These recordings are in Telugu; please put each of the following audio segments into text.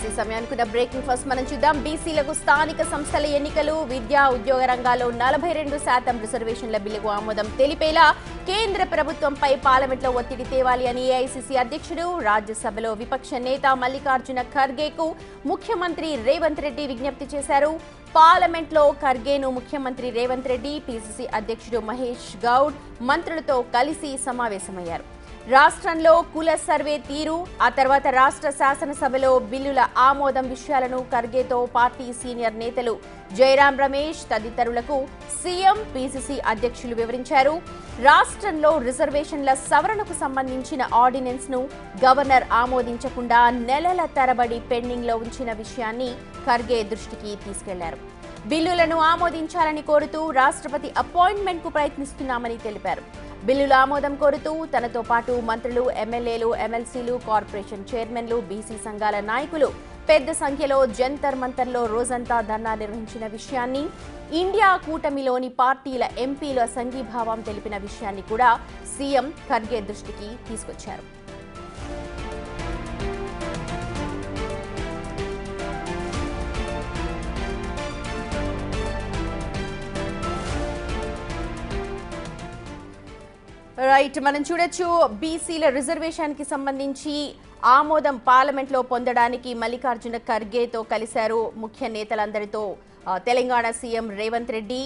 ఈ సమయానికి బ్రేకింగ్ ఫస్ట్ మనం చూద్దాం. బీసీలకు స్థానిక సంస్థల ఎన్నికలు, విద్యా ఉద్యోగ రంగాల్లో 42% రిజర్వేషన్ల బిల్లుకు ఆమోదం తెలిపేలా కేంద్ర ప్రభుత్వంపై పార్లమెంట్లో ఒత్తిడి తేవాలి అని ఏఐసీసీ అధ్యక్షుడు, రాజ్యసభలో విపక్ష నేత మల్లికార్జున ఖర్గేకు ముఖ్యమంత్రి రేవంత్ రెడ్డి విజ్ఞప్తి చేశారు. పార్లమెంట్లో ఖర్గేను ముఖ్యమంత్రి రేవంత్ రెడ్డి, పీసీసీ అధ్యక్షుడు మహేష్ గౌడ్ మంత్రులతో కలిసి సమావేశమయ్యారు. రాష్ట్రంలో కుల సర్వే తీరు, ఆ తర్వాత రాష్ట్ర శాసనసభలో బిల్లుల ఆమోదం విషయాలను ఖర్గేతో పార్టీ సీనియర్ నేతలు జయరాం రమేష్ తదితరులకు సీఎం, పీసీసీ అధ్యక్షులు వివరించారు. రాష్ట్రంలో రిజర్వేషన్ల సవరణకు సంబంధించిన ఆర్డినెన్స్ ను గవర్నర్ ఆమోదించకుండా నెలల తరబడి పెండింగ్ లో ఉంచిన విషయాన్ని ఖర్గే దృష్టికి తీసుకెళ్లారు. బిల్లులను ఆమోదించాలని కోరుతూ రాష్ట్రపతి అపాయింట్మెంట్ కు ప్రయత్నిస్తున్నామని తెలిపారు. బిల్లుల ఆమోదం కోరుతూ తనతో పాటు మంత్రులు, ఎమ్మెల్యేలు, ఎమ్మెల్సీలు, కార్పొరేషన్ చైర్మన్లు, బీసీ సంఘాల నాయకులు పెద్ద సంఖ్యలో జంతర్ మంతర్లో రోజంతా ధర్నా నిర్వహించిన విషయాన్ని, ఇండియా కూటమిలోని పార్టీల ఎంపీల సంఘీభావం తెలిపిన విషయాన్ని కూడా సీఎం ఖర్గే దృష్టికి తీసుకొచ్చారు. రైట్, మనం చూడొచ్చు బీసీల రిజర్వేషన్ కి సంబంధించి ఆమోదం పార్లమెంట్ లో పొందడానికి మల్లికార్జున ఖర్గేతో కలిశారు ముఖ్య నేతలందరితో తెలంగాణ సీఎం రేవంత్ రెడ్డి.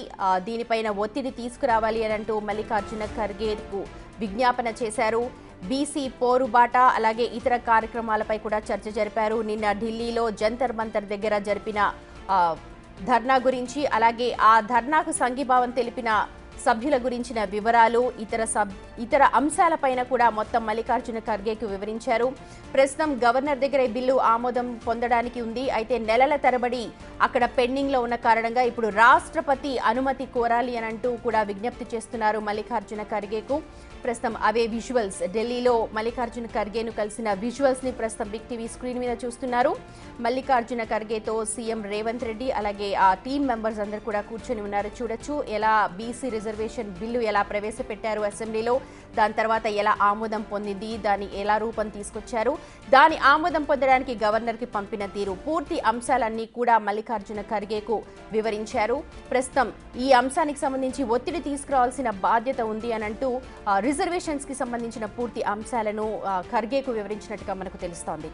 దీనిపైన ఒత్తిడి తీసుకురావాలి అని అంటూ మల్లికార్జున ఖర్గేకు విజ్ఞాపన చేశారు. బీసీ పోరుబాట అలాగే ఇతర కార్యక్రమాలపై కూడా చర్చ జరిపారు. నిన్న ఢిల్లీలో జంతర్ మంతర్ దగ్గర జరిపిన ధర్నా గురించి, అలాగే ఆ ధర్నాకు సంఘీభావం తెలిపిన సభ్యుల గురించిన వివరాలు, ఇతర అంశాలపైన కూడా మొత్తం మల్లికార్జున ఖర్గేకు వివరించారు. ప్రస్తుతం గవర్నర్ దగ్గర ఈ బిల్లు ఆమోదం పొందడానికి ఉంది. అయితే నెలల తరబడి అక్కడ పెండింగ్ లో ఉన్న కారణంగా ఇప్పుడు రాష్ట్రపతి అనుమతి కోరాలి అని అంటూ కూడా విజ్ఞప్తి చేస్తున్నారు మల్లికార్జున ఖర్గేకు. ప్రస్తుతం అవే విజువల్స్, ఢిల్లీలో మల్లికార్జున ఖర్గేను కలిసిన విజువల్స్ ని ప్రస్తుతం బిగ్ టీవీ స్క్రీన్ మీద చూస్తున్నారు. మల్లికార్జున ఖర్గేతో సీఎం రేవంత్ రెడ్డి అలాగే ఆ టీం మెంబర్స్ అందరూ కూడా కూర్చొని ఉన్నారు. చూడొచ్చు ఎలా బీసీ రిజర్వేషన్ బిల్లు ఎలా ప్రవేశపెట్టారు అసెంబ్లీలో, దాని తర్వాత ఎలా ఆమోదం పొందింది, దాని ఎలా రూపం తీసుకొచ్చారు, దాని ఆమోదం పొందడానికి గవర్నర్ కి పంపిన తీరు, పూర్తి అంశాలన్నీ కూడా మల్లికార్జున ఖర్గేకు వివరించారు. ప్రస్తుతం ఈ అంశానికి సంబంధించి ఒత్తిడి తీసుకురావాల్సిన బాధ్యత ఉంది అని అంటూ రిజర్వేషన్స్ కి సంబంధించిన పూర్తి అంశాలను ఖర్గేకు వివరించినట్టుగా మనకు తెలుస్తోంది.